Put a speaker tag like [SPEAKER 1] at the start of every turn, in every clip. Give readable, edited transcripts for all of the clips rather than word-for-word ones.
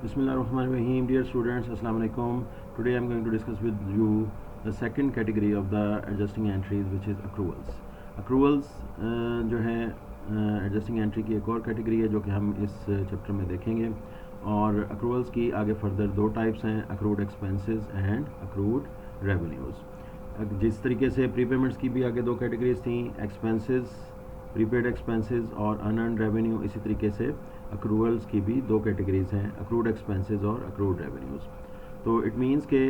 [SPEAKER 1] Bismillahirrahmanirrahim. Dear students, Assalamu alaikum. Today I am going to discuss with you the second category of the adjusting entries, which is accruals. Accruals जो है adjusting entry की एक और category है जो कि हम इस चैप्टर में देखेंगे. और accruals की आगे फर्दर दो टाइप्स हैं, accrued expenses and accrued revenues. जिस तरीके से प्रीपेमेंट्स की भी आगे दो कैटेगरीज थी, एक्सपेंसेस, प्रीपेड एक्सपेंसेस और अनअर्न्ड रेवेन्यू, इसी तरीके से अक्रूवल्स की भी दो कैटेगरीज हैं, अक्रूड एक्सपेंसेस और अक्रूड रेवेन्यूज़. तो इट मीन्स के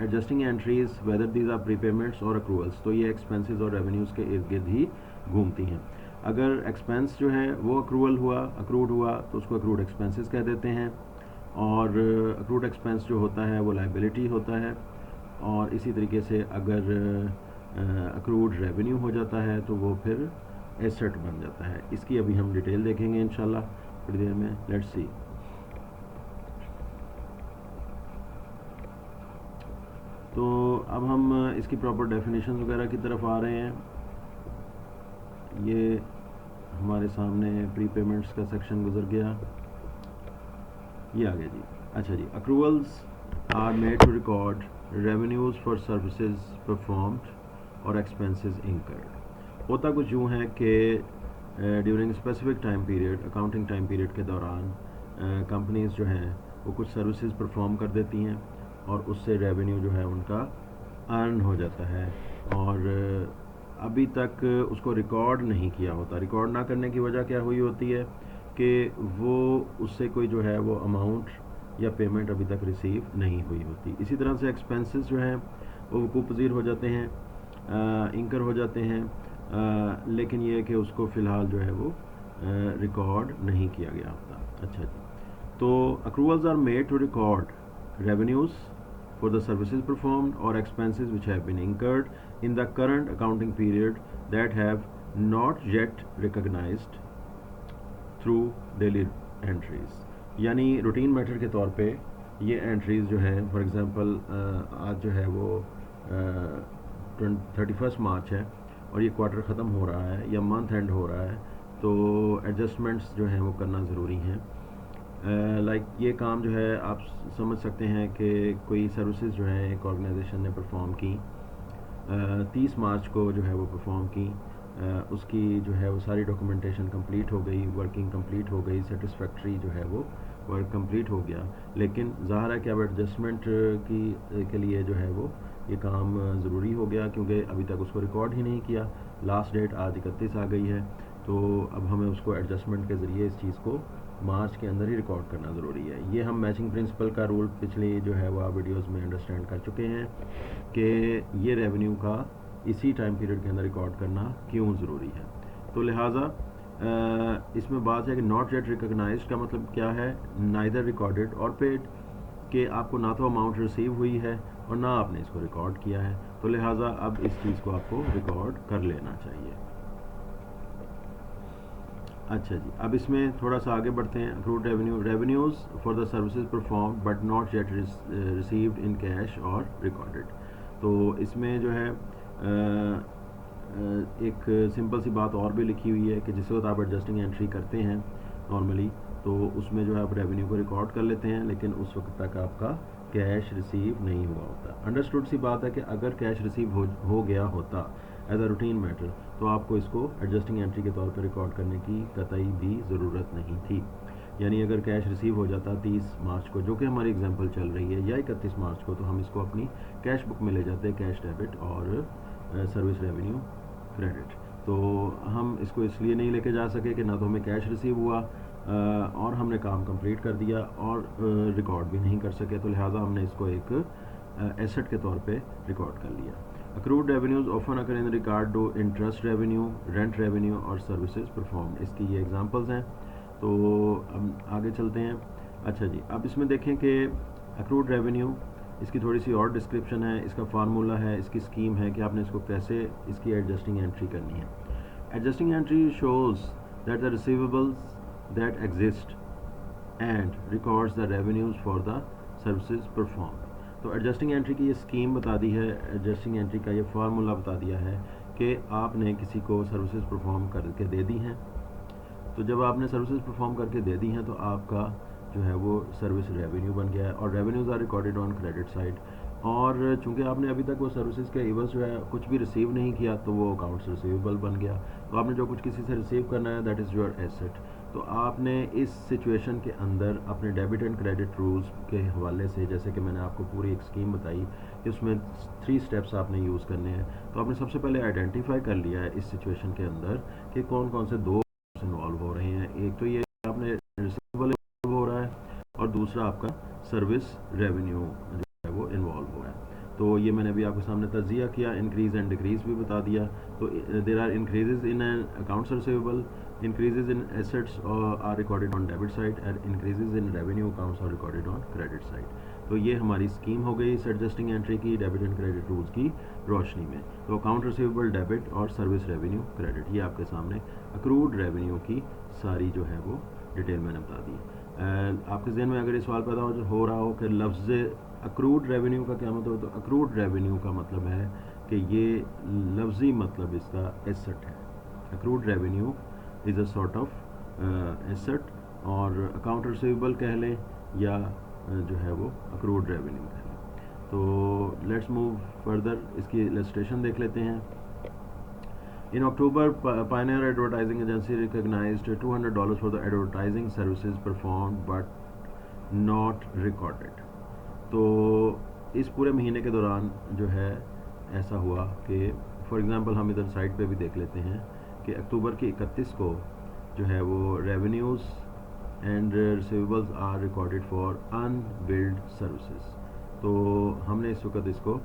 [SPEAKER 1] adjusting entries whether these are prepayments और अक्रूवल्स, तो ये एक्सपेंसेस और रेवेन्यूज़ के इर्द गिर्द ही घूमती हैं. अगर एक्सपेंस जो है वो अक्रूवल हुआ, अक्रूड हुआ, तो उसको अक्रूड एक्सपेंसेस कह देते हैं. और अक्रूड एक्सपेंस जो होता है वो लाइबिलिटी होता है. और इसी तरीके से अगर अक्रूड रेवेन्यू हो जाता है तो वो फिर एसेट बन जाता है. इसकी अभी हम डिटेल देखेंगे इंशाल्लाह थोड़ी देर में. Let's see. तो अब हम इसकी प्रॉपर डेफिनेशन वगैरह की तरफ आ रहे हैं. ये हमारे सामने प्री पेमेंट्स का सेक्शन गुजर गया, ये आ गया जी. अच्छा जी, accruals are made to record revenues for services performed और एक्सपेंसेस इंकर्ड. होता कुछ यूँ है कि during specific time period, accounting time period के दौरान कंपनीज़ जो हैं वो कुछ सर्विसेज परफॉर्म कर देती हैं और उससे रेवेन्यू जो है उनका अर्न हो जाता है. और अभी तक उसको रिकॉर्ड नहीं किया होता. रिकॉर्ड ना करने की वजह क्या हुई होती है कि वो उससे कोई जो है वो अमाउंट या पेमेंट अभी तक रिसीव नहीं हुई होती. इसी तरह से एक्सपेंसेस जो हैं वो वकूफ़ पज़ीर हो जाते हैं, इंकर हो जाते हैं, लेकिन ये है कि उसको फ़िलहाल जो है वो रिकॉर्ड नहीं किया गया होता. अच्छा जी, तो accruals are made to record revenues for the services performed और expenses which have been incurred in the current accounting period that have not yet recognised through daily entries. यानी रूटीन मैटर के तौर पे ये एंट्रीज़ जो हैं, for example आज जो है वो 31 मार्च है और ये क्वार्टर ख़त्म हो रहा है या मंथ एंड हो रहा है, तो एडजस्टमेंट्स जो हैं वो करना ज़रूरी हैं. लाइक ये काम जो है आप समझ सकते हैं कि कोई सर्विसेज जो है एक ऑर्गेनाइजेशन ने परफॉर्म की, 30 मार्च को जो है वो परफॉर्म की, उसकी जो है वो सारी डॉक्यूमेंटेशन कंप्लीट हो गई, वर्किंग कंप्लीट हो गई, सेटिस्फैक्ट्री जो है वो वर्क कंप्लीट हो गया. लेकिन ज़ाहिर है कि अब एडजस्टमेंट के लिए जो है वो ये काम ज़रूरी हो गया, क्योंकि अभी तक उसको रिकॉर्ड ही नहीं किया. लास्ट डेट आज 31 आ गई है, तो अब हमें उसको एडजस्टमेंट के ज़रिए इस चीज़ को मार्च के अंदर ही रिकॉर्ड करना ज़रूरी है. ये हम मैचिंग प्रिंसिपल का रूल पिछले जो है वो आप वीडियोज़ में अंडरस्टैंड कर चुके हैं कि ये रेवेन्यू का इसी टाइम पीरियड के अंदर रिकॉर्ड करना क्यों ज़रूरी है. तो लिहाजा इसमें बात है कि नॉट येट रिकॉग्नाइज्ड का मतलब क्या है, नाइदर रिकॉर्डेड और पेड, कि आपको ना तो अमाउंट रिसीव हुई है और ना आपने इसको रिकॉर्ड किया है. तो लिहाजा अब इस चीज़ को आपको रिकॉर्ड कर लेना चाहिए. अच्छा जी, अब इसमें थोड़ा सा आगे बढ़ते हैं. Accrued revenue, revenues for the services perform but not yet received in cash और रिकॉर्डेड. तो इसमें जो है एक सिंपल सी बात और भी लिखी हुई है कि जिस वक्त आप एडजस्टिंग एंट्री करते हैं नॉर्मली, तो उसमें जो है आप रेवेन्यू को रिकॉर्ड कर लेते हैं, लेकिन उस वक्त तक आपका कैश रिसीव नहीं हुआ होता. अंडरस्टूड सी बात है कि अगर कैश रिसीव हो गया होता एज अ रूटीन मैटर, तो आपको इसको एडजस्टिंग एंट्री के तौर पर रिकॉर्ड करने की कतई भी ज़रूरत नहीं थी. यानी अगर कैश रिसीव हो जाता 30 मार्च को, जो कि हमारी एग्जांपल चल रही है, या 31 मार्च को, तो हम इसको अपनी कैश बुक में ले जाते हैं, कैश डेबिट और सर्विस रेवेन्यू क्रेडिट. तो हम इसको इसलिए नहीं लेके जा सके कि ना तो हमें कैश रिसीव हुआ और हमने काम कंप्लीट कर दिया और रिकॉर्ड भी नहीं कर सके, तो लिहाजा हमने इसको एक एसेट के तौर पे रिकॉर्ड कर लिया. Accrued revenues often occur in regard to interest revenue, rent revenue और सर्विसेज परफॉर्म. इसकी ये एग्जांपल्स हैं. तो हम आगे चलते हैं. अच्छा जी, अब इसमें देखें कि अक्रूड रेवेन्यू, इसकी थोड़ी सी और डिस्क्रिप्शन है, इसका फार्मूला है, इसकी स्कीम है कि आपने इसको कैसे इसकी एडजस्टिंग एंट्री करनी है. Adjusting entry shows that the receivables that exist and records the revenues for the services perform. तो एडजस्टिंग एंट्री की ये स्कीम बता दी है, एडजस्टिंग एंट्री का ये फार्मूला बता दिया है कि आपने किसी को सर्विसेज परफॉर्म करके दे दी हैं. तो जब आपने सर्विसेज परफॉर्म करके दे दी हैं तो आपका जो है वो सर्विस रेवेन्यू बन गया है, और revenues are recorded on credit side. और चूंकि आपने अभी तक वो सर्विसेज के एवज जो है कुछ भी रिसीव नहीं किया, तो वो अकाउंट्स रिसीवेबल बन गया। तो आपने जो कुछ किसी से रिसीव करना है, दैट इज़ योर एसेट। तो आपने इस सिचुएशन के अंदर अपने डेबिट एंड क्रेडिट रूल्स के हवाले से, जैसे कि मैंने आपको पूरी एक स्कीम बताई कि उसमें 3 स्टेप्स आपने यूज़ करने हैं, तो आपने सबसे पहले आइडेंटिफाई कर लिया है इस सिचुएशन के अंदर कि कौन कौन से 2 इन्वॉल्व हो रहे हैं। एक तो ये आपने रिसीवेबल हो रहा है, और दूसरा आपका सर्विस रेवेन्यू जो है वो इन्वॉल्व हो रहा है। तो ये मैंने अभी आपके सामने तजिया किया, इंक्रीज़ एंड डिक्रीज़ भी बता दिया। तो there are increases in accounts receivable, increases in assets are recorded on debit side, and increases in revenue accounts are recorded on credit side। तो ये हमारी स्कीम हो गई इस एडजस्टिंग एंट्री की डेबिट एंड क्रेडिट रूल्स की रोशनी में। तो अकाउंट रिसीवेबल डेबिट और सर्विस रेवेन्यू क्रेडिट, ये आपके सामने अक्रूड रेवेन्यू की सारी जो है वो डिटेल मैंने बता दी। आपके जहन में अगर ये सवाल पैदा हो रहा हो कि लफ्ज़ अक्रूड रेवेन्यू का क्या मतलब, तो अक्रूड रेवेन्यू का मतलब है कि ये लफ्ज़ी मतलब इसका एसेट है। Accrued revenue is a sort of asset, और अकाउंट रिसीवेबल कह लें या जो है वो अक्रूड रेवेन्यू कह लें। तो लेट्स मूव फर्दर, इसकी इलस्ट्रेशन देख लेते हैं। In October pioneer advertising agency recognised $200 for the advertising services perform but not recorded. तो इस पूरे महीने के दौरान जो है ऐसा हुआ कि फॉर एग्ज़ाम्पल हम इधर साइड पे भी देख लेते हैं कि अक्टूबर की 31 को जो है वो revenues and receivables are recorded for unbilled services. तो हमने इस वक्त इसको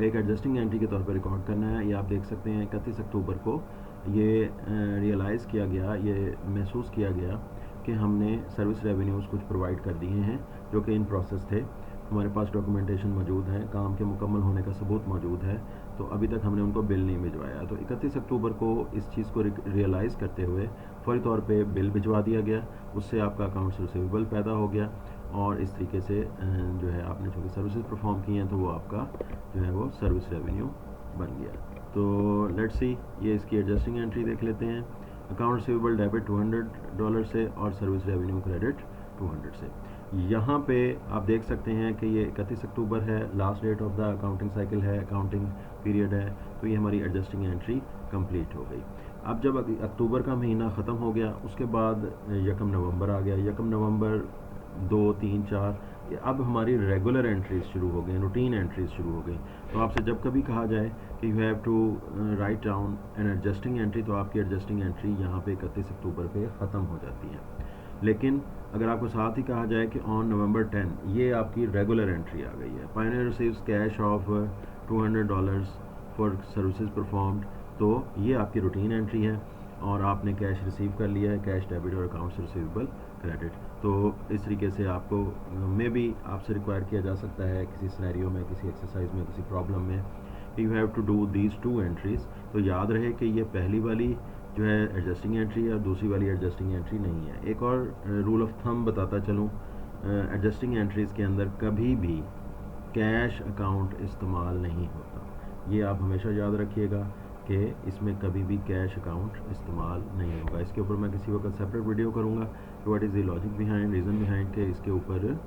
[SPEAKER 1] एक एडजस्टिंग एंट्री के तौर पर रिकॉर्ड करना है। ये आप देख सकते हैं 31 अक्टूबर को ये रियलाइज़ किया गया, ये महसूस किया गया कि हमने सर्विस रेवेन्यूज़ कुछ प्रोवाइड कर दिए हैं जो कि इन प्रोसेस थे। हमारे पास डॉक्यूमेंटेशन मौजूद है, काम के मुकम्मल होने का सबूत मौजूद है, तो अभी तक हमने उनको बिल नहीं भिजवाया। तो 31 अक्टूबर को इस चीज़ को रियलाइज़ करते हुए फ़ौरी तौर पे बिल भिजवा दिया गया, उससे आपका अकाउंट्स रिसीवेबल पैदा हो गया, और इस तरीके से जो है आपने चूँकि सर्विसेज परफॉर्म की हैं तो वो आपका जो है वो सर्विस रेवेन्यू बन गया। तो लेट्स सी, ये इसकी एडजस्टिंग एंट्री देख लेते हैं। अकाउंट रिसीवेबल डेबिट $200 से और सर्विस रेवेन्यू क्रेडिट 200 से। यहाँ पे आप देख सकते हैं कि ये 31 अक्टूबर है, last date of the accounting cycle है, अकाउंटिंग पीरियड है। तो ये हमारी एडजस्टिंग एंट्री कंप्लीट हो गई। अब जब अक्टूबर का महीना ख़त्म हो गया, उसके बाद 1 नवंबर आ गया। 1 नवंबर 2, 3, 4 अब हमारी रेगुलर एंट्रीज शुरू हो गई, रूटीन एंट्रीज शुरू हो गई। तो आपसे जब कभी कहा जाए कि you have to write down an adjusting entry, तो आपकी एडजस्टिंग एंट्री यहाँ पे 31 अक्टूबर पे ख़त्म हो जाती है। लेकिन अगर आपको साथ ही कहा जाए कि ऑन नवंबर 10 ये आपकी रेगुलर एंट्री आ गई है, Pioneer receives cash of $200 for services performed, तो ये आपकी रूटीन एंट्री है और आपने कैश रिसीव कर लिया है, कैश डेबिट और अकाउंट्स रिसीवेबल क्रेडिट। तो इस तरीके से आपको मे बी आपसे रिक्वायर किया जा सकता है किसी सिनेरियो में, किसी एक्सरसाइज में, किसी प्रॉब्लम में, you have to do these 2 entries. तो याद रहे कि ये पहली वाली जो है एडजस्टिंग एंट्री है और दूसरी वाली एडजस्टिंग एंट्री नहीं है। एक और रूल ऑफ थंब बताता चलूँ, एडजस्टिंग एंट्रीज़ के अंदर कभी भी कैश अकाउंट इस्तेमाल नहीं होता। ये आप हमेशा याद रखिएगा कि इसमें कभी भी कैश अकाउंट इस्तेमाल नहीं होगा। इसके ऊपर मैं किसी वक्त सेपरेट वीडियो करूँगा कि what is the logic behind, reason behind के इसके ऊपर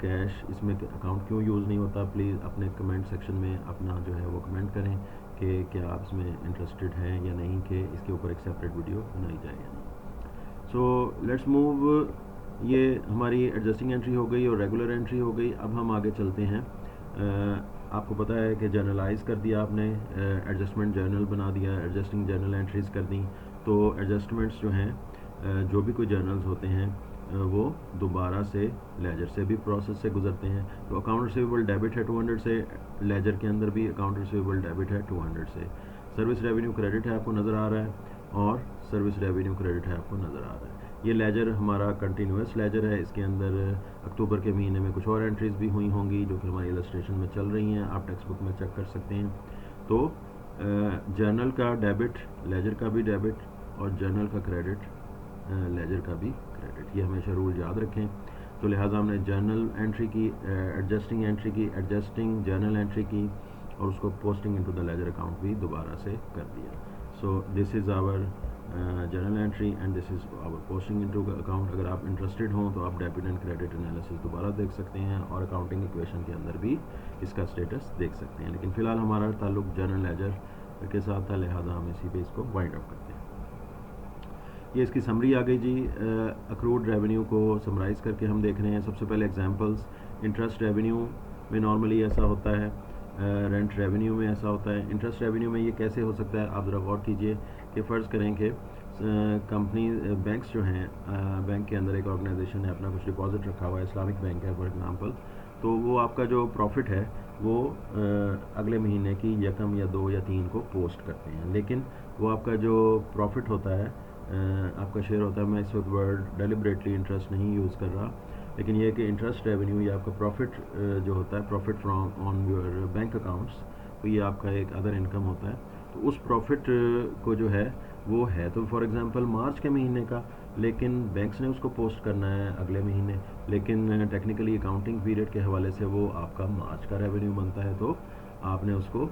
[SPEAKER 1] कैश इसमें अकाउंट क्यों यूज़ नहीं होता। प्लीज़ अपने कमेंट सेक्शन में अपना जो है वो कमेंट करें कि क्या आप इसमें इंटरेस्टेड हैं या नहीं, कि इसके ऊपर एक सेपरेट वीडियो बनाई जाए या नहीं। सो लेट्स मूव, ये हमारी एडजस्टिंग एंट्री हो गई और रेगुलर एंट्री हो गई। अब हम आगे चलते हैं। आपको पता है कि जर्नलाइज कर दिया आपने, एडजस्टमेंट जर्नल बना दिया, एडजस्टिंग जर्नल एंट्रीज़ कर दी। तो एडजस्टमेंट्स जो हैं जो भी कोई जर्नल्स होते हैं वो दोबारा से लेजर से भी प्रोसेस से गुजरते हैं। तो अकाउंट रिसीवेबल डेबिट है 200 से, लेजर के अंदर भी अकाउंट रिसीवेबल डेबिट है 200 से। सर्विस रेवेन्यू क्रेडिट है आपको नज़र आ रहा है, और सर्विस रेवेन्यू क्रेडिट है आपको नज़र आ रहा है। ये लेजर हमारा कंटिन्यूस लेजर है, इसके अंदर अक्टूबर के महीने में कुछ और एंट्रीज़ भी हुई होंगी जो कि हमारी इलस्ट्रेशन में चल रही हैं, आप टेक्स्ट बुक में चेक कर सकते हैं। तो जर्नल का डेबिट लेजर का भी डेबिट, और जर्नल का क्रेडिट लेजर का भी क्रेडिट, ये हमेशा रूल याद रखें। तो लिहाजा हमने जर्नल एंट्री की, एडजस्टिंग एंट्री की, एडजस्टिंग जर्नल एंट्री की, और उसको posting into the ledger account भी दोबारा से कर दिया। So this is our journal entry and this is our posting into account. अगर आप इंटरेस्टेड हों तो आप डेबिट एंड क्रेडिट एनालिसिस दोबारा देख सकते हैं और अकाउंटिंग इक्वेशन के अंदर भी इसका स्टेटस देख सकते हैं, लेकिन फ़िलहाल हमारा ताल्लुक जर्नल लेजर के साथ था, लिहाजा हम इसी पे इसको वाइंड अप करते हैं। ये इसकी समरी आ गई जी। अक्रूड रेवेन्यू को समराइज़ करके हम देख रहे हैं। सबसे पहले एग्जांपल्स, इंटरेस्ट रेवेन्यू में नॉर्मली ऐसा होता है, रेंट रेवेन्यू में ऐसा होता है। इंटरेस्ट रेवेन्यू में ये कैसे हो सकता है, आप ज़रा गौर कीजिए कि फ़र्ज़ करें कि कंपनी बैंक्स जो हैं, बैंक के अंदर एक ऑर्गेनाइजेशन है, अपना कुछ डिपॉजिट रखा हुआ है, इस्लामिक बैंक है फॉर एग्जांपल, तो वो आपका जो प्रॉफिट है वो अगले महीने की यकम या 2 या 3 को पोस्ट करते हैं, लेकिन वो आपका जो प्रॉफिट होता है, आपका शेयर होता है, मैं इस वक्त वर्ड डेलिबरेटली इंटरेस्ट नहीं यूज़ कर रहा, लेकिन ये है कि इंटरेस्ट रेवेन्यू या आपका प्रॉफिट जो होता है, profit from on your bank accounts, तो ये आपका एक अदर इनकम होता है। तो उस प्रॉफिट को जो है वो है तो फॉर एग्जांपल मार्च के महीने का, लेकिन बैंक्स ने उसको पोस्ट करना है अगले महीने, लेकिन टेक्निकली अकाउंटिंग पीरियड के हवाले से वो आपका मार्च का रेवेन्यू बनता है, तो आपने उसको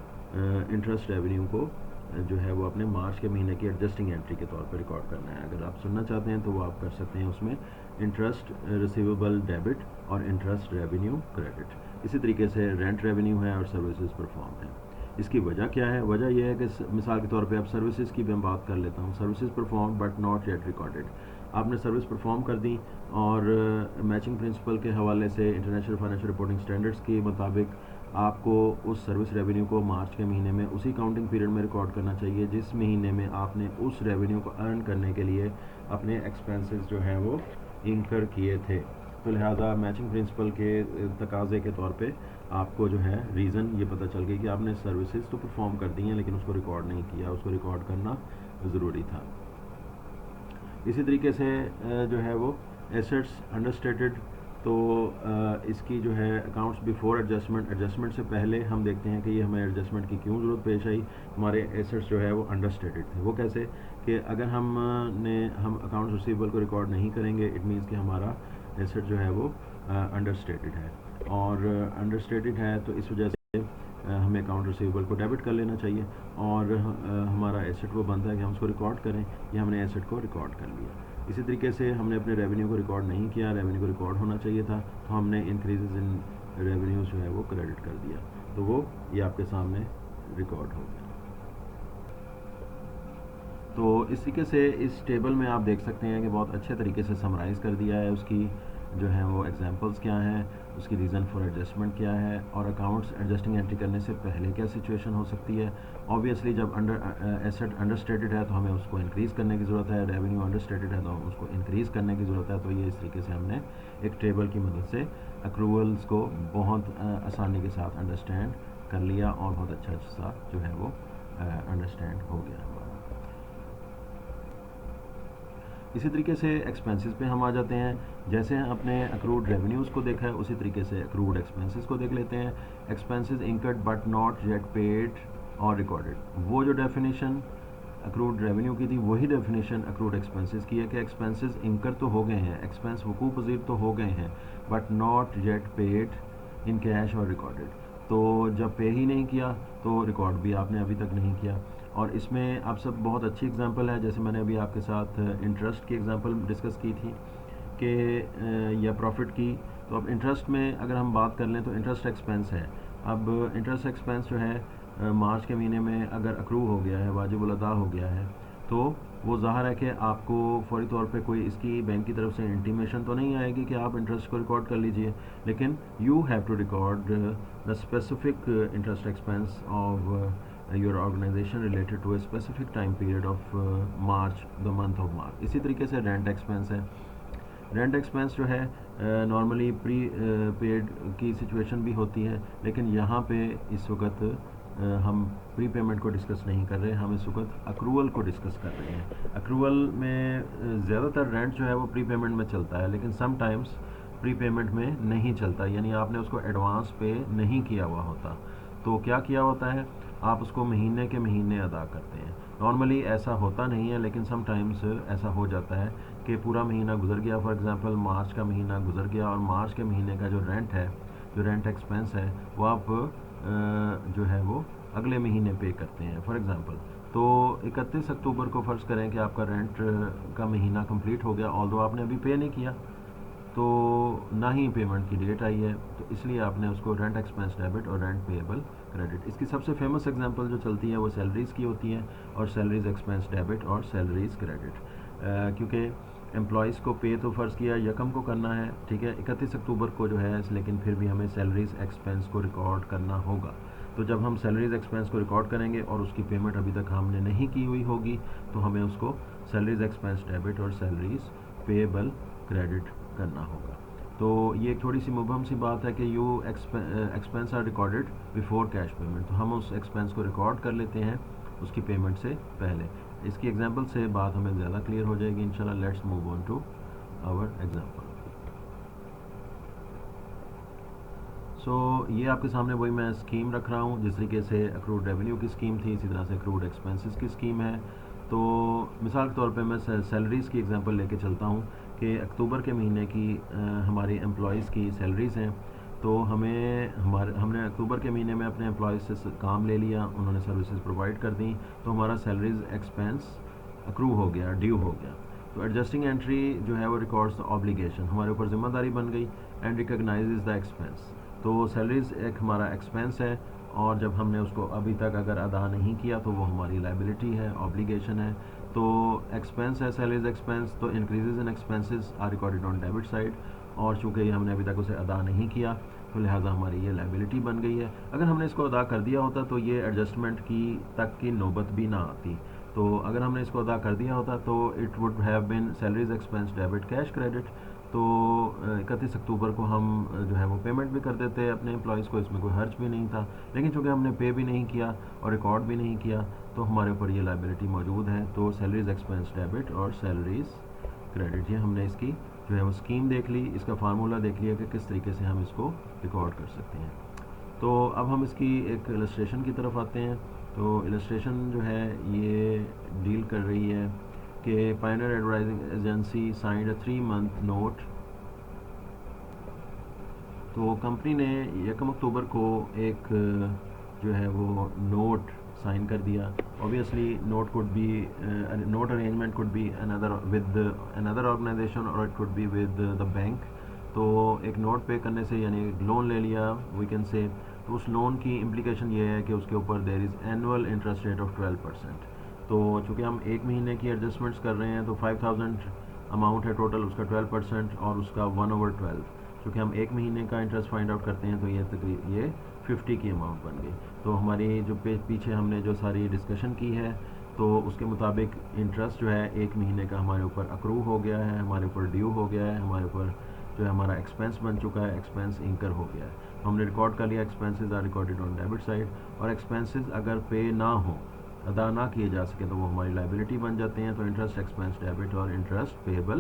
[SPEAKER 1] इंटरेस्ट रेवेन्यू को जो है वो अपने मार्च के महीने की एडजस्टिंग एंट्री के तौर पर रिकॉर्ड करना है। अगर आप सुनना चाहते हैं तो वो आप कर सकते हैं उसमें इंटरेस्ट रिसीवेबल डेबिट और इंटरेस्ट रेवेन्यू क्रेडिट। इसी तरीके से रेंट रेवेन्यू है और सर्विसेज परफॉर्म है। इसकी वजह क्या है? वजह यह है कि मिसाल के तौर पे अब सर्विसेज की मैं बात कर लेता हूँ। Services perform but not yet recorded. आपने सर्विस परफॉर्म कर दी और मैचिंग प्रिंसिपल के हवाले से इंटरनेशनल फाइनेंशियल रिपोर्टिंग स्टैंडर्ड्स के मुताबिक आपको उस सर्विस रेवेन्यू को मार्च के महीने में उसी काउंटिंग पीरियड में रिकॉर्ड करना चाहिए जिस महीने में आपने उस रेवेन्यू को अर्न करने के लिए अपने एक्सपेंसेस जो हैं वो इंकर किए थे। तो लिहाजा मैचिंग प्रिंसिपल के तकाजे के तौर पे आपको जो है रीज़न ये पता चल गई कि आपने सर्विसेज तो परफॉर्म कर दी हैं लेकिन उसको रिकॉर्ड नहीं किया, उसको रिकॉर्ड करना ज़रूरी था। इसी तरीके से जो है वो एसेट्स अंडरस्टेटेड, तो इसकी जो है अकाउंट्स बिफोर एडजस्टमेंट, एडजस्टमेंट से पहले हम देखते हैं कि ये हमें एडजस्टमेंट की क्यों ज़रूरत पेश आई। हमारे एसेट्स जो है वो अंडरस्टेटेड थे। वो कैसे कि अगर हम अकाउंट्स रिसीवेबल को रिकॉर्ड नहीं करेंगे, इट मीन्स कि हमारा एसेट जो है वो अंडरस्टेटेड है, और अंडरस्टेटेड है तो इस वजह से हमें अकाउंट रिसीवेबल को डेबिट कर लेना चाहिए, और हमारा एसेट वो बनता है कि हम उसको रिकॉर्ड करें, या हमने एसेट को रिकॉर्ड कर लिया। इसी तरीके से हमने अपने रेवेन्यू को रिकॉर्ड नहीं किया, रेवेन्यू को रिकॉर्ड होना चाहिए था, तो हमने इंक्रीजेज इन रेवेन्यू जो है वो क्रेडिट कर दिया, तो वो ये आपके सामने रिकॉर्ड हो गया। तो इस तरीके से इस टेबल में आप देख सकते हैं कि बहुत अच्छे तरीके से समराइज़ कर दिया है, उसकी जो है वो एग्जांपल्स क्या हैं, उसकी रीज़न फॉर एडजस्टमेंट क्या है, और अकाउंट्स एडजस्टिंग एंट्री करने से पहले क्या सिचुएशन हो सकती है। ऑब्वियसली जब एसेट अंडरस्टेटेड है तो हमें उसको इंक्रीज़ करने की ज़रूरत है, रेवेन्यू अंडरस्टेटेड है तो उसको इंक्रीज़ करने की ज़रूरत है। तो ये इस तरीके से हमने एक टेबल की मदद से अक्रूवल्स को बहुत आसानी के साथ अंडरस्टैंड कर लिया, और बहुत अच्छा सा जो है वो अंडरस्टैंड हो गया हमारा। इसी तरीके से एक्सपेंसेस पे हम आ जाते हैं। जैसे अपने अक्रूड रेवेन्यूज़ को देखा है उसी तरीके से अक्रूड एक्सपेंसेस को देख लेते हैं। Expenses incurred but not yet paid और रिकॉर्डेड, वो जो डेफिनेशन अक्रूड रेवेन्यू की थी वही डेफिनेशन अक्रूड एक्सपेंसेस की है कि एक्सपेंसेस इंकर तो हो गए हैं, एक्सपेंस वकूफ़ पज़ीर तो हो गए हैं, but not yet paid in cash और रिकॉर्डेड। तो जब पे ही नहीं किया तो रिकॉर्ड भी आपने अभी तक नहीं किया। और इसमें आप सब बहुत अच्छी एग्जांपल है, जैसे मैंने अभी आपके साथ इंटरेस्ट की एग्जांपल डिस्कस की थी कि या प्रॉफिट की। तो अब इंटरेस्ट में अगर हम बात कर लें तो इंटरेस्ट एक्सपेंस है। अब इंटरेस्ट एक्सपेंस जो है मार्च के महीने में अगर अक्रू हो गया है, वाजिबुल अदा हो गया है, तो वो ज़ाहिर है कि आपको फौरी तौर पे कोई इसकी बैंक की तरफ से इंटीमेशन तो नहीं आएगी कि आप इंटरेस्ट को रिकॉर्ड कर लीजिए, लेकिन you have to record the specific interest expense of your organization related to a specific time period of March, the month of March. इसी तरीके से रेंट एक्सपेंस है। रेंट एक्सपेंस जो है नॉर्मली प्री पेड की सिचुएशन भी होती है, लेकिन यहाँ पे इस वक्त हम प्री पेमेंट को डिस्कस नहीं कर रहे, हम इस वक्त अक्रूवल को डिस्कस कर रहे हैं। अक्रूवल में ज़्यादातर रेंट जो है वो प्री पेमेंट में चलता है, लेकिन समटाइम्स प्री पेमेंट में नहीं चलता, यानी आपने उसको एडवांस पे नहीं किया हुआ होता। तो क्या किया होता है, आप उसको महीने के महीने अदा करते हैं। नॉर्मली ऐसा होता नहीं है, लेकिन समटाइम्स ऐसा हो जाता है कि पूरा महीना गुजर गया, फॉर एग्जांपल मार्च का महीना गुजर गया, और मार्च के महीने का जो रेंट है, जो रेंट एक्सपेंस है, वो आप जो है वो अगले महीने पे करते हैं फॉर एग्जांपल। तो 31 अक्टूबर को फ़र्ज़ करें कि आपका रेंट का महीना कंप्लीट हो गया, ऑल्दो आपने अभी पे नहीं किया, तो ना ही पेमेंट की डेट आई है, तो इसलिए आपने उसको रेंट एक्सपेंस डेबिट और रेंट पेएबल क्रेडिट। इसकी सबसे फेमस एग्जांपल जो चलती है वो सैलरीज़ की होती है, और सैलरीज़ एक्सपेंस डेबिट और सैलरीज़ क्रेडिट, क्योंकि एम्प्लॉयज़ को पे तो फ़र्ज़ किया यकम को करना है, ठीक है, 31 अक्टूबर को जो है, लेकिन फिर भी हमें सैलरीज़ एक्सपेंस को रिकॉर्ड करना होगा। तो जब हम सैलरीज़ एक्सपेंस को रिकॉर्ड करेंगे और उसकी पेमेंट अभी तक हमने नहीं की हुई होगी, तो हमें उसको सैलरीज़ एक्सपेंस डेबिट और सैलरीज़ पेएबल क्रेडिट करना होगा। तो ये एक थोड़ी सी मुबहम सी बात है कि you expense are recorded before cash payment, तो हम उस एक्सपेंस को रिकॉर्ड कर लेते हैं उसकी पेमेंट से पहले। इसकी एग्जांपल से बात हमें ज़्यादा क्लियर हो जाएगी इंशाल्लाह। Let's move on to our example. So ये आपके सामने वही मैं स्कीम रख रहा हूँ, जिस तरीके से अक्रूड रेवेन्यू की स्कीम थी, इसी तरह से अक्रूड एक्सपेंसेस की स्कीम है। तो मिसाल के तौर पे मैं सैलरीज़ की एग्जांपल लेके चलता हूँ कि अक्टूबर के महीने की हमारी एम्प्लॉयज़ की सैलरीज़ हैं, तो हमने अक्टूबर के महीने में अपने एम्प्लॉयज़ से काम ले लिया, उन्होंने सर्विसेज प्रोवाइड कर दी, तो हमारा सैलरीज एक्सपेंस अक्रू हो गया, ड्यू हो गया। तो एडजस्टिंग एंट्री जो है वो रिकॉर्ड्स द ऑब्लिगेशन, हमारे ऊपर जिम्मेदारी बन गई, एंड रिकग्नाइजेज द एक्सपेंस। तो सैलरीज एक हमारा एक्सपेंस है, और जब हमने उसको अभी तक अगर अदा नहीं किया तो वो हमारी लाइबिलिटी है, ऑब्लिगेशन है। तो एक्सपेंस है सैलरीज एक्सपेंस, तो increases in expenses are recorded on debit side, और चूँकि हमने अभी तक उसे अदा नहीं किया तो लिहाजा हमारी ये लाइबिलिटी बन गई है। अगर हमने इसको अदा कर दिया होता तो ये एडजस्टमेंट की नौबत भी ना आती। तो अगर हमने इसको अदा कर दिया होता तो it would have been salaries expense debit cash credit. तो 31 अक्टूबर को हम जो है वो पेमेंट भी कर देते अपने एम्प्लॉयज़ को, इसमें कोई हर्ज भी नहीं था। लेकिन चूँकि हमने पे भी नहीं किया और रिकॉर्ड भी नहीं किया, तो हमारे ऊपर ये लाइबिलिटी मौजूद है। तो सैलरीज एक्सपेंस डेबिट और सैलरीज क्रेडिट, ये हमने इसकी जो है वो स्कीम देख ली, इसका फार्मूला देख लिया कि किस तरीके से हम इसको रिकॉर्ड कर सकते हैं। तो अब हम इसकी एक इलस्ट्रेशन की तरफ आते हैं। तो इलस्ट्रेशन जो है ये डील कर रही है कि Pioneer advertising agency signed a 3 month note. तो कंपनी ने 1 अक्टूबर को एक जो है वो नोट साइन कर दिया। Obviously note could be note arrangement could be another with another organisation, और it could be with the bank. तो एक नोट पे करने से यानी लोन ले लिया वी कैन से, तो उस लोन की इम्प्लीकेशन ये है कि उसके ऊपर there is annual interest rate of 12%। तो चूँकि हम एक महीने की एडजस्टमेंट्स कर रहे हैं, तो 5000 अमाउंट है टोटल, उसका 12% और उसका 1/12। क्योंकि हम एक महीने का इंटरेस्ट फाइंड आउट करते हैं, तो ये 50 की अमाउंट बन गई। तो हमारी जो पीछे हमने जो सारी डिस्कशन की है, तो उसके मुताबिक इंटरेस्ट जो है एक महीने का हमारे ऊपर अक्रू हो गया है, हमारे ऊपर ड्यू हो गया है, हमारे ऊपर जो है हमारा एक्सपेंस बन चुका है, एक्सपेंस इंकर हो गया है। हमने रिकॉर्ड कर लिया, expenses are recorded on debit side, और एक्सपेंसेस अगर पे ना हो, अदा ना किए जा सके, तो वो हमारी लाइबिलिटी बन जाते हैं। तो इंटरेस्ट एक्सपेंस डेबिट और interest payable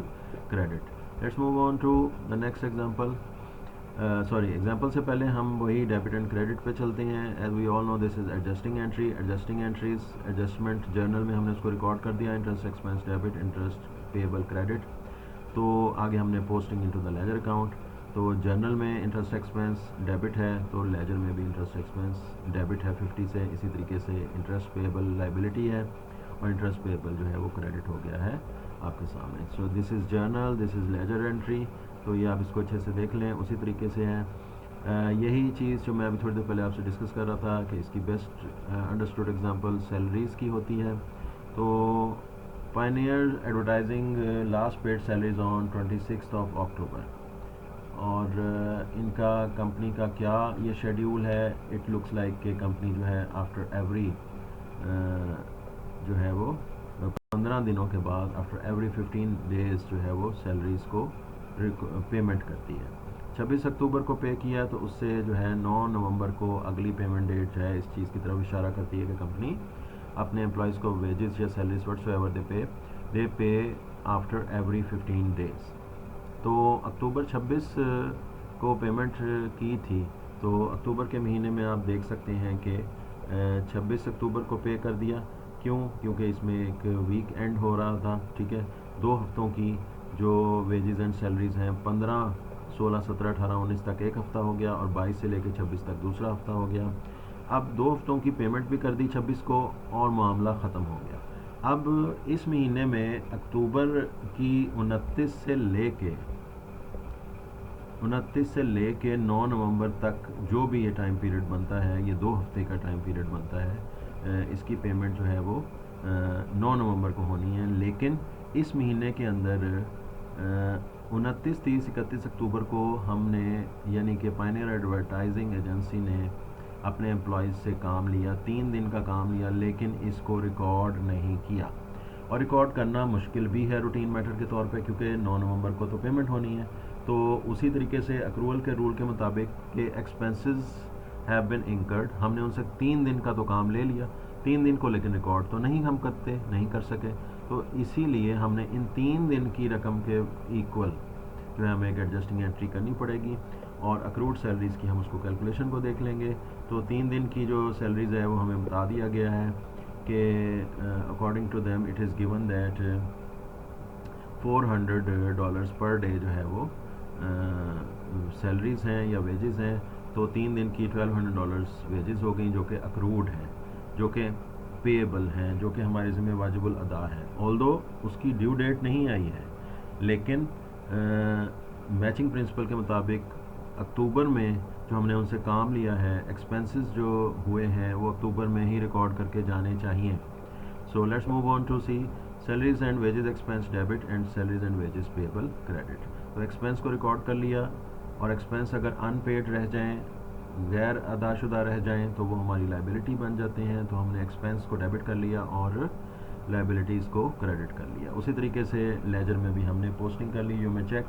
[SPEAKER 1] credit. Let's move on to the next example. Example से पहले हम वही डेबिट एंड क्रेडिट पे चलते हैं। As we all know this is adjusting entry. Adjusting entries adjustment journal में हमने उसको रिकॉर्ड कर दिया, interest expense debit, interest payable credit. तो आगे हमने posting into the ledger account. तो जर्नल में इंटरेस्ट एक्सपेंस डेबिट है, तो लेजर में भी इंटरेस्ट एक्सपेंस डेबिट है 50 से। इसी तरीके से इंटरेस्ट पेएबल लाइबिलिटी है, और इंटरेस्ट पेएबल जो है वो क्रेडिट हो गया है आपके सामने। So this is journal, this is ledger entry. तो ये आप इसको अच्छे से देख लें, उसी तरीके से है। यही चीज़ जो मैं अभी थोड़ी देर पहले आपसे डिस्कस कर रहा था कि इसकी बेस्ट अंडरस्टूड एग्जांपल सैलरीज़ की होती है। तो Pioneer advertising last paid salaries on 26 अक्टूबर, और इनका कंपनी का क्या ये शेड्यूल है। इट लुक्स लाइक कि कंपनी जो है आफ्टर एवरी जो है वो 15 दिनों के बाद, आफ्टर एवरी 15 डेज़ जो है वो सैलरीज़ को पेमेंट करती है। 26 अक्टूबर को पे किया, तो उससे जो है 9 नवंबर को अगली पेमेंट डेट जो है इस चीज़ की तरफ इशारा करती है कि कंपनी अपने एम्प्लॉयज़ को वेजेस या सैलरीज व्हाटसोएवर दे पे आफ्टर एवरी 15 डेज़। तो अक्टूबर 26 को पेमेंट की थी, तो अक्टूबर के महीने में आप देख सकते हैं कि 26 अक्टूबर को पे कर दिया। क्यों? क्योंकि इसमें एक वीक एंड हो रहा था, ठीक है। 2 हफ्तों की जो वेजेस एंड सैलरीज़ हैं, 15, 16, 17, 18, 19 तक एक हफ़्ता हो गया, और 22 से लेकर 26 तक दूसरा हफ़्ता हो गया। अब 2 हफ्तों की पेमेंट भी कर दी 26 को और मामला ख़त्म हो गया। अब इस महीने में अक्टूबर की 29 से लेके 9 नवंबर तक जो भी ये टाइम पीरियड बनता है, ये 2 हफ्ते का टाइम पीरियड बनता है, इसकी पेमेंट जो है वो 9 नवंबर को होनी है। लेकिन इस महीने के अंदर 29, 30, 31 अक्टूबर को हमने यानी कि पायनियर एडवर्टाइजिंग एजेंसी ने अपने एम्प्लॉयज़ से काम लिया, 3 दिन का काम लिया, लेकिन इसको रिकॉर्ड नहीं किया। और रिकॉर्ड करना मुश्किल भी है रूटीन मैटर के तौर पे, क्योंकि 9 नवंबर को तो पेमेंट होनी है। तो उसी तरीके से अक्रूवल के रूल के मुताबिक कि एक्सपेंसेस हैव बिन इंकर्ड, हमने उनसे 3 दिन का तो काम ले लिया, 3 दिन को लेकिन रिकॉर्ड तो नहीं कर सके। तो इसीलिए हमने इन 3 दिन की रकम के इक्वल जो है हमें एक एडजस्टिंग एंट्री करनी पड़ेगी। और अक्रूड सैलरीज़ की हम उसको कैलकुलेशन को देख लेंगे। तो 3 दिन की जो सैलरीज़ है वो हमें बता दिया गया है कि according to them it is given that $400 per day जो है वो सैलरीज़ हैं या वेजेस हैं। तो 3 दिन की $1200 वेजेस हो गई, जो कि अक्रूड हैं, जो कि पेएबल हैं, जो कि हमारे ज़िम्मे वाजिबुल अदा है। ऑल्दो उसकी ड्यू डेट नहीं आई है, लेकिन मैचिंग प्रिंसिपल के मुताबिक अक्टूबर में जो हमने उनसे काम लिया है, एक्सपेंसेस जो हुए हैं वो अक्टूबर में ही रिकॉर्ड करके जाने चाहिए। So let's move on to see salaries and wages expense debit and salaries and wages payable credit. तो एक्सपेंस को रिकॉर्ड कर लिया, और एक्सपेंस अगर अनपेड रह जाएं, गैर अदाशुदा रह जाएं, तो वो हमारी लाइबिलिटी बन जाते हैं। तो हमने एक्सपेंस को डेबिट कर लिया और लाइबिलिटीज़ को क्रेडिट कर लिया। उसी तरीके से लेजर में भी हमने पोस्टिंग कर ली। यू में चेक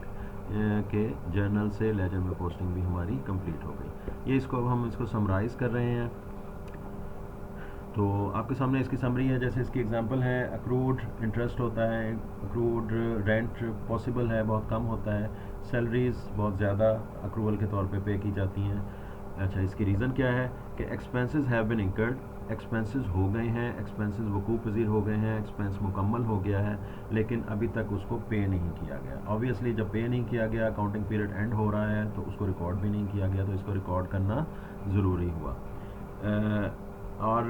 [SPEAKER 1] के जर्नल से लेजर में पोस्टिंग भी हमारी कंप्लीट हो गई। ये इसको अब हम इसको समराइज़ कर रहे हैं। तो आपके सामने इसकी समरी है। जैसे इसकी एग्जांपल है, अक्रूड इंटरेस्ट होता है, अक्रूड रेंट पॉसिबल है, बहुत कम होता है, सैलरीज़ बहुत ज़्यादा अक्रूवल के तौर पे की जाती हैं। अच्छा, इसकी रीज़न क्या है कि expenses have been incurred, expenses हो गए हैं, एक्सपेंसेस वकूफ़ पज़ीर हो गए हैं, एक्सपेंस मुकम्मल हो गया है, लेकिन अभी तक उसको पे नहीं किया गया। ऑब्वियसली जब पे नहीं किया गया, अकाउंटिंग पीरियड एंड हो रहा है, तो उसको रिकॉर्ड भी नहीं किया गया, तो इसको रिकॉर्ड करना ज़रूरी हुआ। और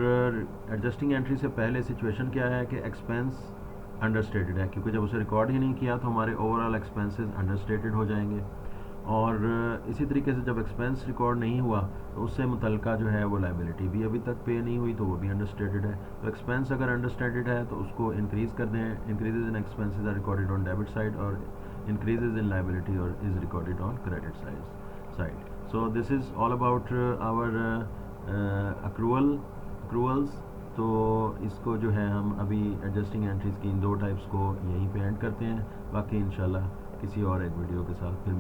[SPEAKER 1] एडजस्टिंग एंट्री से पहले सिचुएशन क्या है कि एक्सपेंस अंडरस्टेटेड है, क्योंकि जब उसे रिकॉर्ड ही नहीं किया तो हमारे ओवरऑल एक्सपेंसेस अंडरस्टेटेड हो जाएंगे। और इसी तरीके से जब एक्सपेंस रिकॉर्ड नहीं हुआ तो उससे मुतल्लिका जो है वो लाइबिलिटी भी अभी तक पे नहीं हुई, तो वो भी अंडरस्टेटेड है। तो एक्सपेंस अगर अंडरस्टेटेड है तो उसको इंक्रीज़ कर दें। Increases in expenses are recorded on debit side, और इंक्रीजेज इन लाइबिलिटी और is recorded on credit side. So this is all about our accruals. तो इसको जो है हम अभी एडजस्टिंग एंट्रीज़ की इन 2 टाइप्स को यहीं पे एंड करते हैं। बाकी इंशाल्लाह किसी और एक वीडियो के साथ फिर